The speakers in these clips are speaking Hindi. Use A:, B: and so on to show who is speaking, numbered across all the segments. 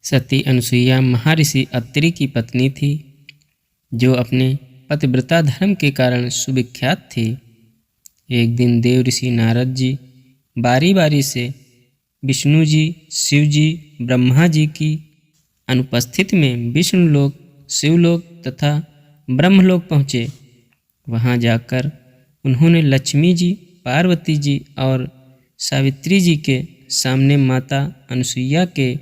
A: सती अनुसुईया महर्षि अत्रि की पत्नी थी, जो अपने पतिव्रता धर्म के कारण सुविख्यात थी। एक दिन देव ऋषि नारद जी बारी बारी से विष्णु जी, शिव जी, ब्रह्मा जी की अनुपस्थिति में विष्णुलोक, शिवलोक तथा ब्रह्मलोक पहुँचे। वहाँ जाकर उन्होंने लक्ष्मी जी, पार्वती जी और सावित्री जी के सामने माता अनुसुईया के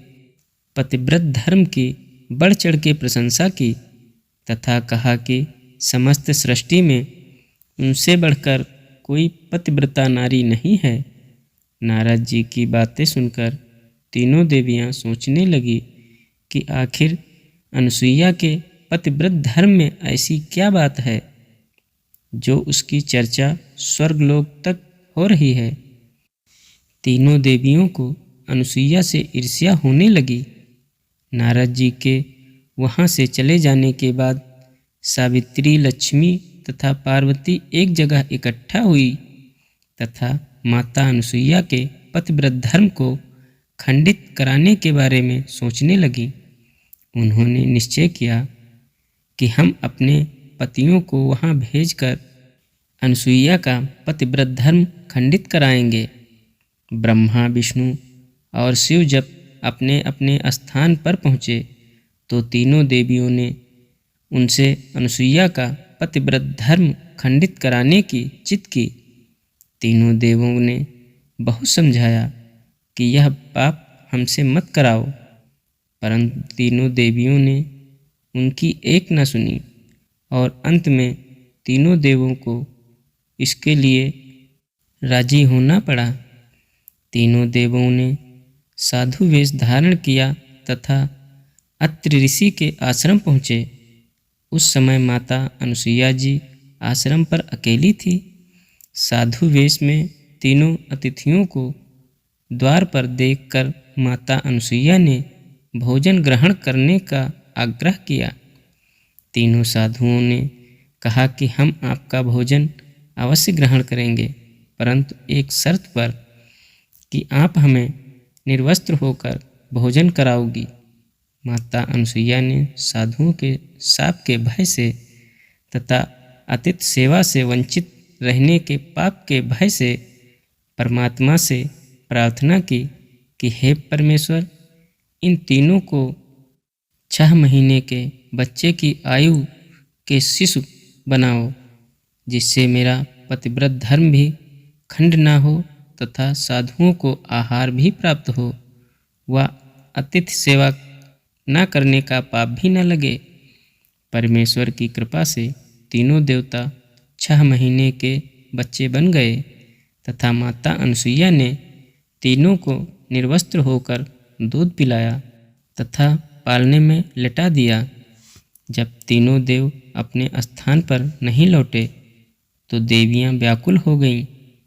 A: पतिव्रत धर्म की बढ़ चढ़ के प्रशंसा की तथा कहा कि समस्त सृष्टि में उनसे बढ़कर कोई पतिव्रता नारी नहीं है। नारद जी की बातें सुनकर तीनों देवियां सोचने लगी कि आखिर अनुसुईया के पतिव्रत धर्म में ऐसी क्या बात है जो उसकी चर्चा स्वर्गलोक तक हो रही है। तीनों देवियों को अनुसुईया से ईर्ष्या होने लगी। नारद जी के वहाँ से चले जाने के बाद सावित्री, लक्ष्मी तथा पार्वती एक जगह इकट्ठा हुई तथा माता अनुसुईया के पतिव्रत धर्म को खंडित कराने के बारे में सोचने लगी। उन्होंने निश्चय किया कि हम अपने पतियों को वहाँ भेजकर अनुसुईया का पतिव्रत धर्म खंडित कराएंगे। ब्रह्मा, विष्णु और शिव जब अपने अपने स्थान पर पहुँचे तो तीनों देवियों ने उनसे अनुसुईया का पतिव्रत धर्म खंडित कराने की जिद की। तीनों देवों ने बहुत समझाया कि यह पाप हमसे मत कराओ, परंतु तीनों देवियों ने उनकी एक न सुनी और अंत में तीनों देवों को इसके लिए राजी होना पड़ा। तीनों देवों ने साधु वेश धारण किया तथा अत्रि ऋषि के आश्रम पहुँचे। उस समय माता अनुसुईया जी आश्रम पर अकेली थी। साधु वेश में तीनों अतिथियों को द्वार पर देखकर माता अनुसुईया ने भोजन ग्रहण करने का आग्रह किया। तीनों साधुओं ने कहा कि हम आपका भोजन अवश्य ग्रहण करेंगे, परंतु एक शर्त पर कि आप हमें निर्वस्त्र होकर भोजन कराओगी। माता अनुसुईया ने साधुओं के शाप के भय से तथा अतिथि सेवा से वंचित रहने के पाप के भय से परमात्मा से प्रार्थना की कि हे परमेश्वर, इन तीनों को 6 महीने के बच्चे की आयु के शिशु बनाओ, जिससे मेरा पतिव्रत धर्म भी खंड ना हो तथा साधुओं को आहार भी प्राप्त हो, व अतिथि सेवा न करने का पाप भी न लगे। परमेश्वर की कृपा से तीनों देवता 6 महीने के बच्चे बन गए तथा माता अनुसुईया ने तीनों को निर्वस्त्र होकर दूध पिलाया तथा पालने में लिटा दिया। जब तीनों देव अपने स्थान पर नहीं लौटे तो देवियां व्याकुल हो गईं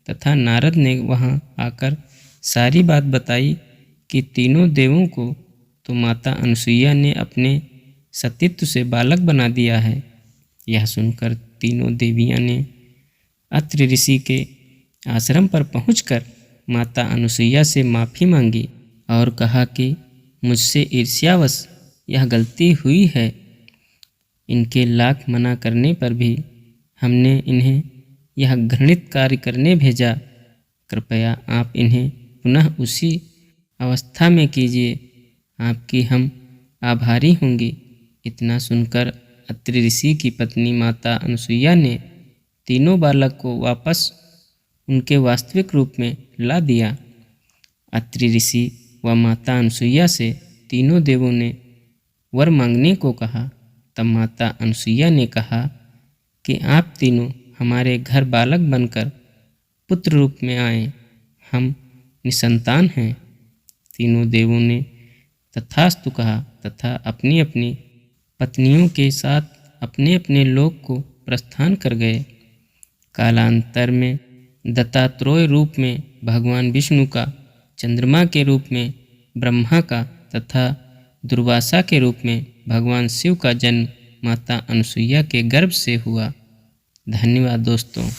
A: तथा नारद ने वहां आकर सारी बात बताई कि तीनों देवों को तो माता अनुसुईया ने अपने सतीत्व से बालक बना दिया है। यह सुनकर तीनों देवियां ने अत्रि ऋषि के आश्रम पर पहुंचकर माता अनुसुईया से माफ़ी मांगी और कहा कि मुझसे ईर्ष्यावश यह गलती हुई है। इनके लाख मना करने पर भी हमने इन्हें यह घृणित कार्य करने भेजा। कृपया आप इन्हें पुनः उसी अवस्था में कीजिए, आपकी हम आभारी होंगी। इतना सुनकर अत्रि ऋषि की पत्नी माता अनुसुईया ने तीनों बालक को वापस उनके वास्तविक रूप में ला दिया। अत्रि ऋषि व माता अनुसुईया से तीनों देवों ने वर मांगने को कहा। तब माता अनुसुईया ने कहा कि आप तीनों हमारे घर बालक बनकर पुत्र रूप में आए, हम निसंतान हैं। तीनों देवों ने तथास्तु कहा तथा अपनी अपनी पत्नियों के साथ अपने अपने लोक को प्रस्थान कर गए। कालांतर में दत्तात्रेय रूप में भगवान विष्णु का, चंद्रमा के रूप में ब्रह्मा का तथा दुर्वासा के रूप में भगवान शिव का जन्म माता अनुसुईया के गर्भ से हुआ। धन्यवाद दोस्तों।